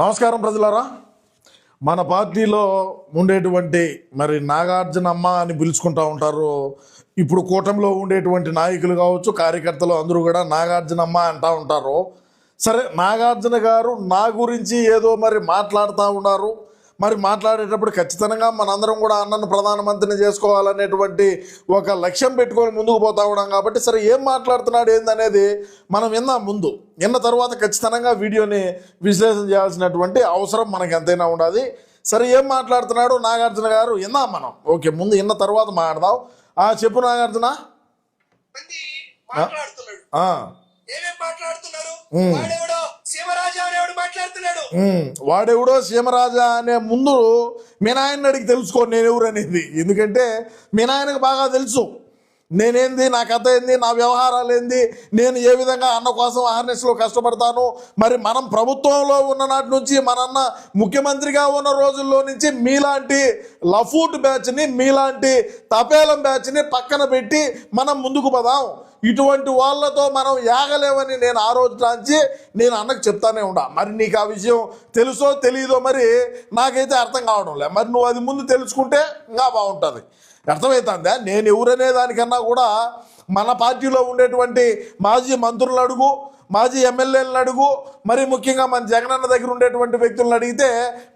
నమస్కారం ప్రజలారా. మన పార్టీలో ఉండేటువంటి మరి నాగార్జునమ్మ అని పిలుచుకుంటూ ఉంటారు. ఇప్పుడు కూటమిలో ఉండేటువంటి నాయకులు కావచ్చు, కార్యకర్తలు అందరూ కూడా నాగార్జునమ్మ అంటూ ఉంటారు. సరే, నాగార్జున గారు నా గురించి ఏదో మరి మాట్లాడుతూ ఉన్నారు. మరి మాట్లాడేటప్పుడు ఖచ్చితంగా మనందరం కూడా అన్నను ప్రధానమంత్రిని చేసుకోవాలనేటువంటి ఒక లక్ష్యం పెట్టుకొని ముందుకు పోతా ఉన్నాం. కాబట్టి సరే, ఏం మాట్లాడుతున్నాడు ఏందనేది మనం విన్న తర్వాత ఖచ్చితంగా వీడియోని విశ్లేషణ చేయాల్సినటువంటి అవసరం మనకి ఎంతైనా ఉండాలి. సరే, ఏం మాట్లాడుతున్నాడు నాగార్జున గారు విందాం మనం. ఓకే, ముందు విన్న తర్వాత మాట్లాడదాం. చెప్పు నాగార్జున. వాడెవడో సీమరాజా అనే ముందు మీ నాయన్ని అడిగి తెలుసుకో నేనెవరు అనేది. ఎందుకంటే మీ నాయనకు బాగా తెలుసు నేనేంది, నా కథ ఏంది, నా వ్యవహారాలు ఏంది, నేను ఏ విధంగా అన్న కోసం అహర్నిశలో కష్టపడతాను. మరి మనం ప్రభుత్వంలో ఉన్న నాటి నుంచి మనన్న ముఖ్యమంత్రిగా ఉన్న రోజుల్లో నుంచి మీలాంటి లఫూట్ బ్యాచ్ని, మీలాంటి తపేలం బ్యాచ్ని పక్కన పెట్టి మనం ముందుకు పదాం. ఇటువంటి వాళ్ళతో మనం యాగలేవని నేను ఆ రోజు నుంచి నేను అన్నకు చెప్తానే ఉండా. మరి నీకు ఆ విషయం తెలుసో తెలియదో మరి నాకైతే అర్థం కావడం లే. మరి నువ్వు అది ముందు తెలుసుకుంటే ఇంకా బాగుంటుంది. అర్థమవుతుందా? నేను ఎవరనే దానికన్నా కూడా మన పార్టీలో ఉండేటువంటి మాజీ మంత్రులను అడుగు, మాజీ ఎమ్మెల్యేలను అడుగు, మరి ముఖ్యంగా మన జగనన్న దగ్గర ఉండేటువంటి వ్యక్తులను అడిగితే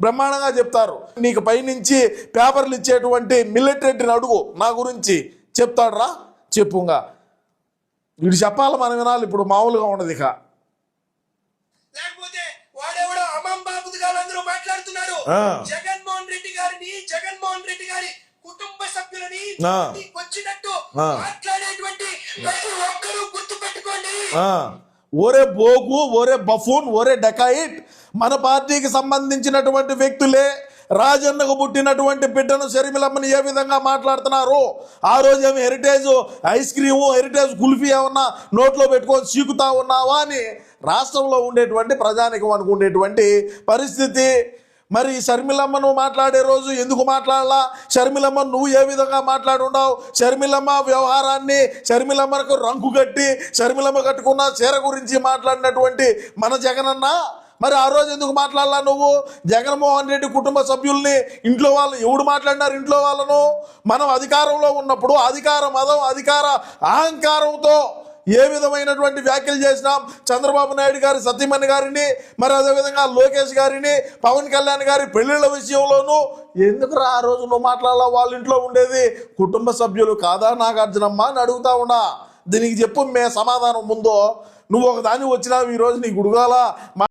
బ్రహ్మాండంగా చెప్తారు. నీకు పైనుంచి పేపర్లు ఇచ్చేటువంటి మిలిటరీని అడుగు, నా గురించి చెప్తాడురా. చెప్పుగా వీడు చెప్పాలి, మనం వినాలి. ఇప్పుడు మామూలుగా ఉండదు. ఇక జగన్మోహన్ రెడ్డి గారి కుటుంబ సభ్యులని వచ్చినట్టు మాట్లాడేటువంటి ప్రతి ఒక్కరూ గుర్తు పెట్టుకోండి. ఓరే బోగు, ఓరే బఫూన్, ఓరే డకాయిట్, మన పార్టీకి సంబంధించినటువంటి వ్యక్తులే రాజన్నకు పుట్టినటువంటి బిడ్డను షర్మిలమ్మని ఏ విధంగా మాట్లాడుతున్నారు. ఆ రోజు ఏమి heritage ice cream, heritage kulfi ఏమన్నా నోట్లో పెట్టుకొని చీకుతా ఉన్నావా అని రాష్ట్రంలో ఉండేటువంటి ప్రజానికం అనుకునేటువంటి పరిస్థితి. మరి షర్మిలమ్మను మాట్లాడే రోజు ఎందుకు మాట్లాడాలా? షర్మిలమ్మ నువ్వు ఏ విధంగా మాట్లాడుండావు? షర్మిలమ్మ వ్యవహారాన్ని, షర్మిలమ్మకు రంకు కట్టి షర్మిలమ్మ కట్టుకున్న చీర గురించి మాట్లాడినటువంటి మన జగనన్న మరి ఆ రోజు ఎందుకు మాట్లాడాలా నువ్వు? జగన్మోహన్ రెడ్డి కుటుంబ సభ్యుల్ని, ఇంట్లో వాళ్ళు ఎవడు మాట్లాడినారు? ఇంట్లో వాళ్ళను మనం అధికారంలో ఉన్నప్పుడు అధికార మదం, అధికార అహంకారంతో ఏ విధమైనటువంటి వ్యాఖ్యలు చేసినాం. చంద్రబాబు నాయుడు గారి సతీమణి గారిని, మరి అదేవిధంగా లోకేష్ గారిని, పవన్ కళ్యాణ్ గారి పెళ్లిళ్ళ విషయంలోనూ ఎందుకురా ఆ రోజు నువ్వు మాట్లాడాలా? వాళ్ళ ఇంట్లో ఉండేది కుటుంబ సభ్యులు కాదా నాగార్జునమ్మ అని అడుగుతా ఉన్నా. దీనికి చెప్పు మే సమాధానం ముందో. నువ్వు ఒక దాన్ని వచ్చినావు ఈరోజు నీ గుడుగాల